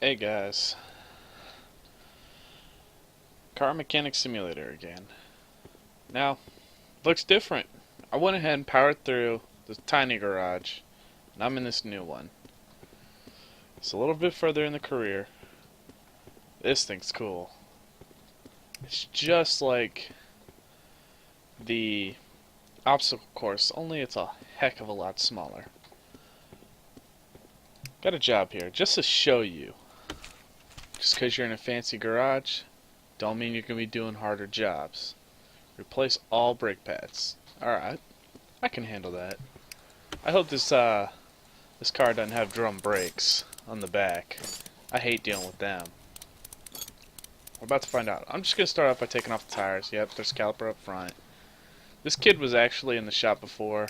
Hey guys, Car Mechanic Simulator again. Now, looks different. I went ahead and powered through the tiny garage, and I'm in this new one. It's a little bit further in the career. This thing's cool. It's just like the obstacle course, only it's a heck of a lot smaller. Got a job here, just to show you. Just because you're in a fancy garage, don't mean you're going to be doing harder jobs. Replace all brake pads. Alright, I can handle that. I hope this car doesn't have drum brakes on the back. I hate dealing with them. We're about to find out. I'm just going to start off by taking off the tires. Yep, there's a caliper up front. This kid was actually in the shop before.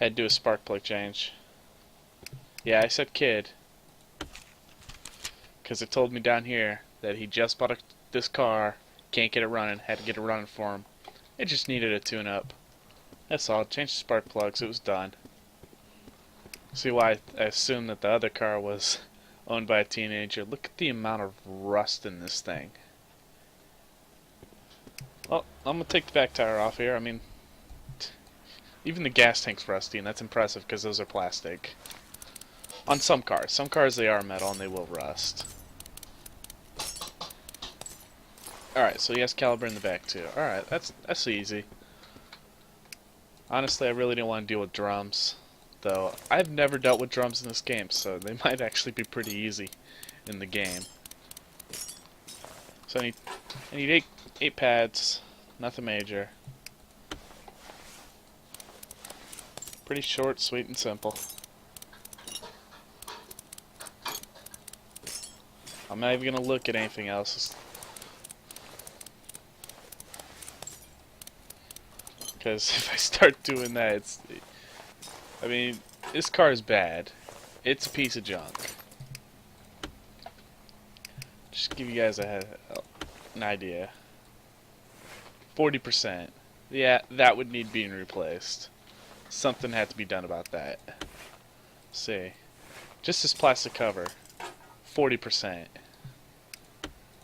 Had to do a spark plug change. Yeah, I said kid, because it told me down here that he just bought this car, can't get it running, had to get it running for him. It just needed a tune-up. That's all. Changed the spark plugs, it was done. See why I assumed that the other car was owned by a teenager. Look at the amount of rust in this thing. Well, I'm going to take the back tire off here. I mean, even the gas tank's rusty, and that's impressive because those are plastic. On some cars. Some cars they are metal and they will rust. Alright, so he has caliber in the back too. Alright, that's easy. Honestly, I really didn't want to deal with drums. Though, I've never dealt with drums in this game, so they might actually be pretty easy in the game. So I need eight pads. Nothing major. Pretty short, sweet, and simple. I'm not even going to look at anything else. Because if I start doing that, I mean, this car is bad. It's a piece of junk. Just give you guys an idea. 40%. Yeah, that would need being replaced. Something had to be done about that. Let's see. Just this plastic cover. 40%. And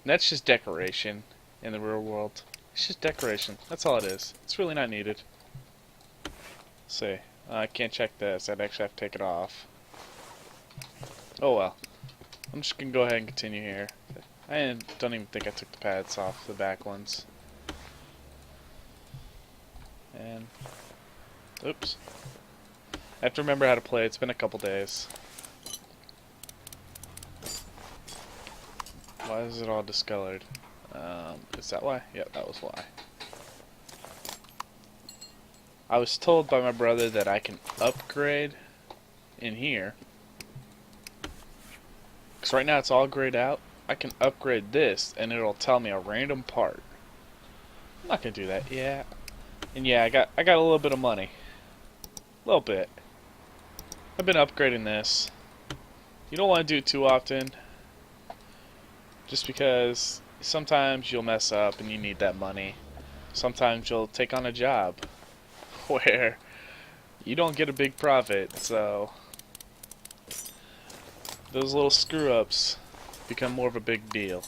that's just decoration in the real world. It's just decoration. That's all it is. It's really not needed. Let's see. I can't check this. I'd actually have to take it off. Oh well. I'm just going to go ahead and continue here. I don't even think I took the pads off, the back ones. And... oops. I have to remember how to play. It's been a couple days. Why is it all discolored? Is that why? Yep, that was why. I was told by my brother that I can upgrade in here. Because right now it's all grayed out. I can upgrade this and it'll tell me a random part. I'm not gonna do that. Yeah. And yeah, I got a little bit of money. A little bit. I've been upgrading this. You don't want to do it too often. Just because sometimes you'll mess up and you need that money. Sometimes you'll take on a job where you don't get a big profit, so those little screw-ups become more of a big deal.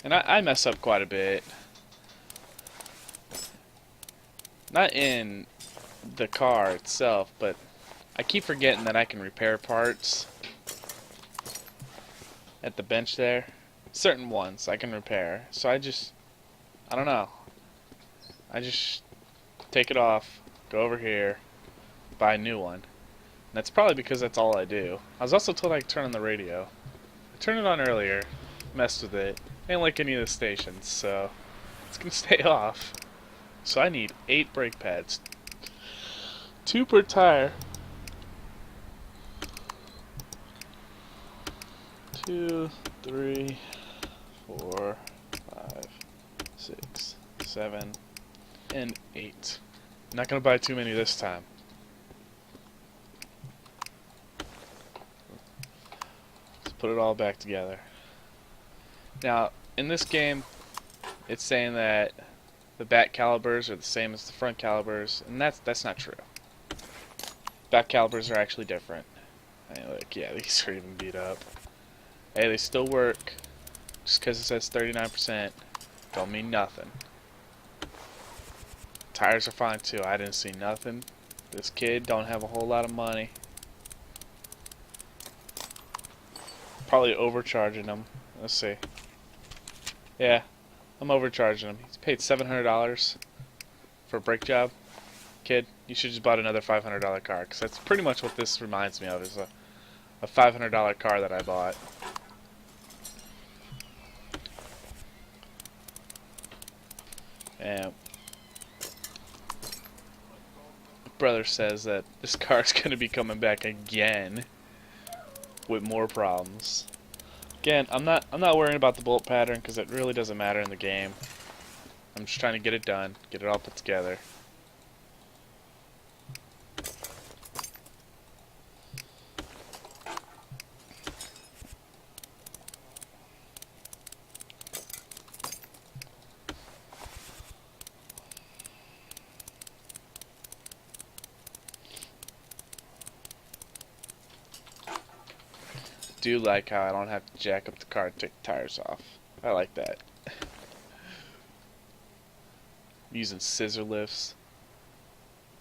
And I mess up quite a bit. Not in the car itself, but I keep forgetting that I can repair parts at the bench there. Certain ones I can repair. So I don't know. I just take it off, go over here, buy a new one. And that's probably because that's all I do. I was also told I could turn on the radio. I turned it on earlier, messed with it. I didn't like any of the stations, so it's gonna stay off. So I need 8 brake pads. 2 per tire. 2, 3, 4, 5, 6, 7, and 8. Not gonna buy too many this time. Let's put it all back together. Now, in this game, it's saying that the back calibers are the same as the front calibers, and that's not true. Back calipers are actually different. And like, yeah, these are even beat up. Hey, they still work. Just because it says 39% don't mean nothing. Tires are fine too. I didn't see nothing. This kid don't have a whole lot of money. Probably overcharging him. Let's see. Yeah, I'm overcharging him. He's paid $700 for a brake job. Kid, you should just bought another $500 car, because that's pretty much what this reminds me of, is a $500 car that I bought. And brother says that this car's going to be coming back again with more problems. Again, I'm not worrying about the bolt pattern, because it really doesn't matter in the game. I'm just trying to get it done, get it all put together. Do like how I don't have to jack up the car and take the tires off. I like that. Using scissor lifts.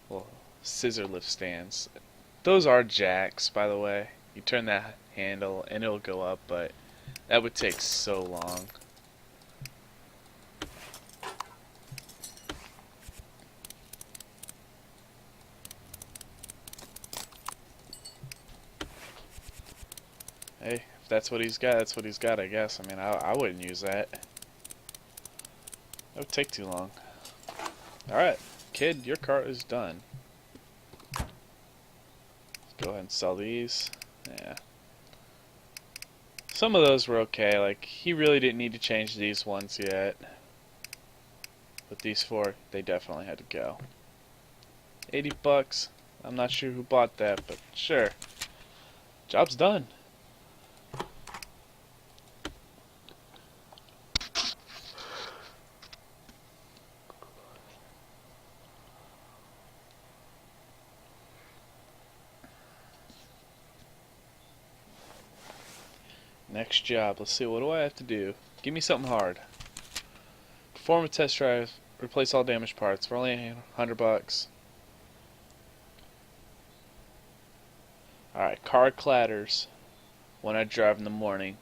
Well, scissor lift stands. Those are jacks, by the way. You turn that handle and it'll go up, but that would take so long. Hey, if that's what he's got, that's what he's got, I guess. I mean, I wouldn't use that. That would take too long. Alright, kid, your car is done. Let's go ahead and sell these. Yeah. Some of those were okay. Like, he really didn't need to change these ones yet. But these four, they definitely had to go. 80 bucks. I'm not sure who bought that, but sure. Job's done. Next job. Let's see, what do I have to do? Give me something hard. Perform a test drive. Replace all damaged parts for only 100 bucks. Alright, car clatters when I drive in the morning,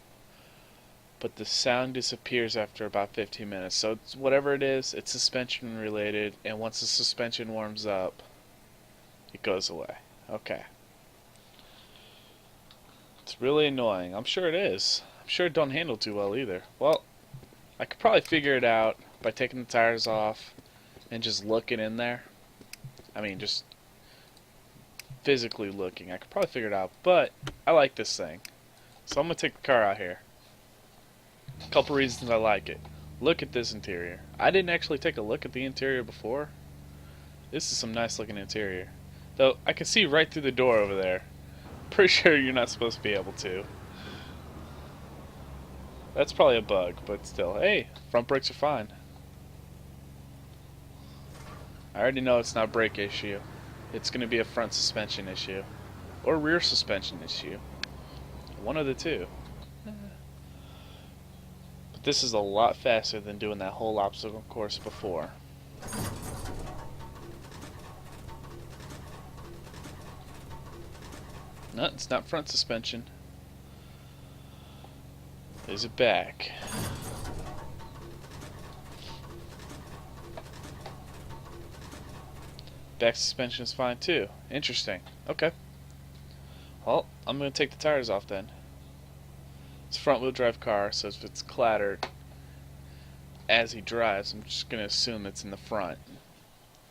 but the sound disappears after about 15 minutes. So it's, whatever it is, it's suspension related, and once the suspension warms up, it goes away. Okay. It's really annoying. I'm sure it is. I'm sure it don't handle too well either. Well, I could probably figure it out by taking the tires off and just looking in there. I mean, just physically looking. I could probably figure it out, but I like this thing. So I'm going to take the car out here. A couple reasons I like it. Look at this interior. I didn't actually take a look at the interior before. This is some nice looking interior. Though, I can see right through the door over there. Pretty sure you're not supposed to be able to. That's probably a bug, but still. Hey, front brakes are fine. I already know it's not a brake issue. It's going to be a front suspension issue. Or rear suspension issue. One of the two. But this is a lot faster than doing that whole obstacle course before. No, it's not front suspension. Is it back? Back suspension is fine too. Interesting. Okay. Well, I'm going to take the tires off then. It's a front wheel drive car, so if it's clattered as he drives, I'm just going to assume it's in the front.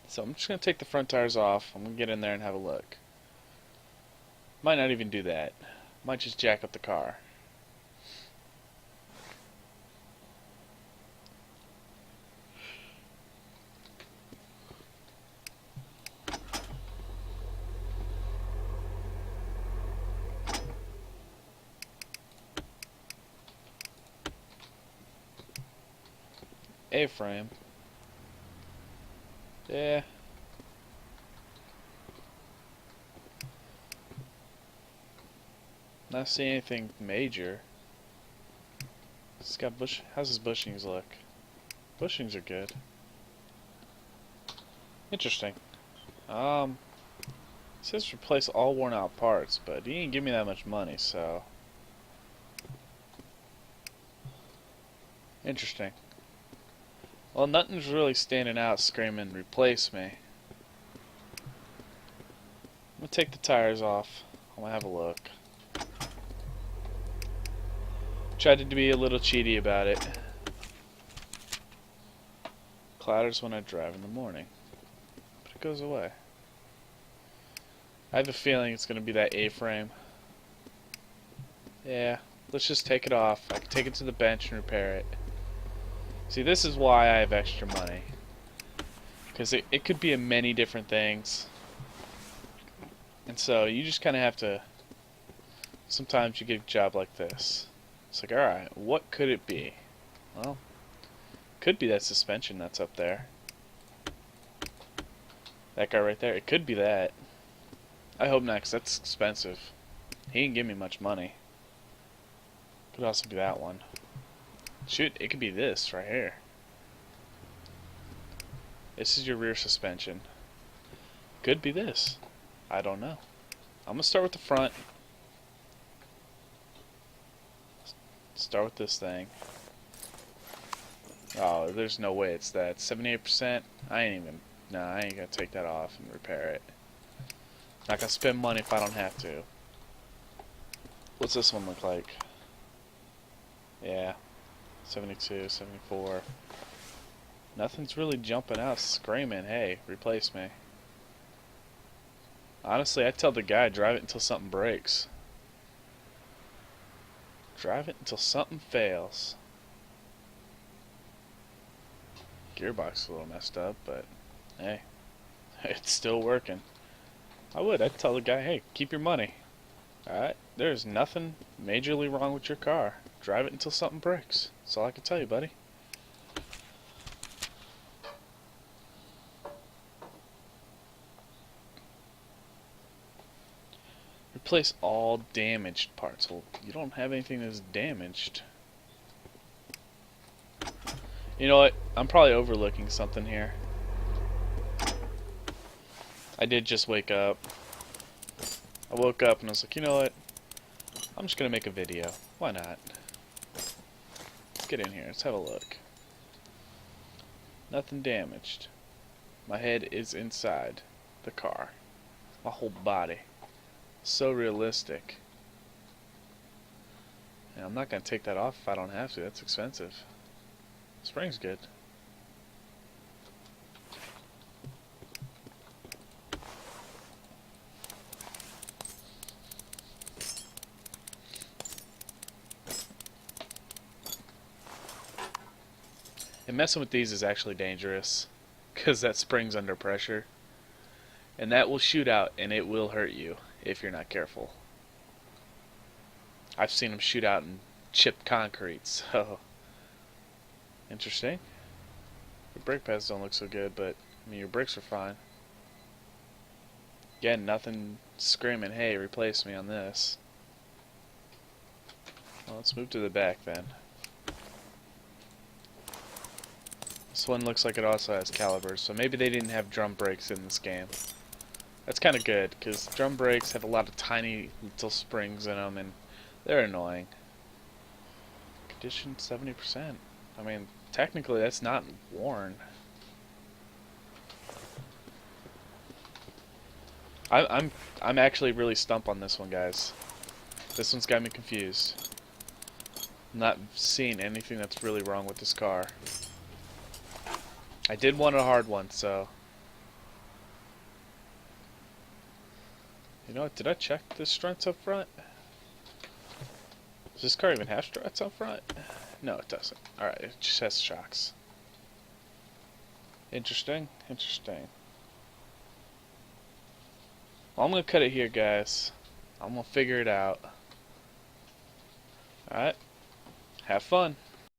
So I'm just going to take the front tires off. I'm going to get in there and have a look. Might not even do that. Might just jack up the car. A-frame. Yeah. Not seeing anything major. It's got bush. How's his bushings look? Bushings are good. Interesting. It says replace all worn out parts, but he didn't give me that much money, so. Interesting. Well, nothing's really standing out screaming replace me. I'm gonna take the tires off. I'm gonna have a look. Tried to be a little cheaty about it. Clatters when I drive in the morning. But it goes away. I have a feeling it's gonna be that A-frame. Yeah, let's just take it off. I can take it to the bench and repair it. See, this is why I have extra money. Because it could be in many different things. And so you just kind of have to... Sometimes you get a job like this. It's like, alright, what could it be? Well, could be that suspension that's up there. That guy right there, it could be that. I hope not, because that's expensive. He didn't give me much money. Could also be that one. Shoot, it could be this right here. This is your rear suspension. Could be this. I don't know. I'm gonna start with the front. Start with this thing. Oh, there's no way it's that. 78%? I ain't gonna take that off and repair it. Not gonna spend money if I don't have to. What's this one look like? Yeah. 72, 74. Nothing's really jumping out screaming, hey, replace me. Honestly, I tell the guy, drive it until something breaks. Drive it until something fails. Gearbox is a little messed up, but hey, it's still working. I'd tell the guy, hey, keep your money. Alright, there's nothing majorly wrong with your car. Drive it until something breaks. That's all I can tell you, buddy. Replace all damaged parts. Well, you don't have anything that's damaged. You know what? I'm probably overlooking something here. I did just wake up. I woke up and I was like, you know what? I'm just gonna make a video. Why not? Let's get in here. Let's have a look. Nothing damaged. My head is inside the car. My whole body. So realistic. And I'm not gonna take that off if I don't have to. That's expensive. Spring's good. And messing with these is actually dangerous, because that spring's under pressure. And that will shoot out, and it will hurt you if you're not careful. I've seen them shoot out and chip concrete, so... Interesting. Your brake pads don't look so good, but, I mean, your brakes are fine. Again, nothing screaming, hey, replace me on this. Well, let's move to the back then. This one looks like it also has calipers, so maybe they didn't have drum brakes in this game. That's kind of good, because drum brakes have a lot of tiny little springs in them, and they're annoying. Condition 70%. I mean, technically that's not worn. I'm actually really stumped on this one, guys. This one's got me confused. I'm not seeing anything that's really wrong with this car. I did want a hard one, so... You know what, did I check the struts up front? Does this car even have struts up front? No, it doesn't. Alright, it just has shocks. Interesting, interesting. Well, I'm gonna cut it here, guys. I'm gonna figure it out. Alright, have fun.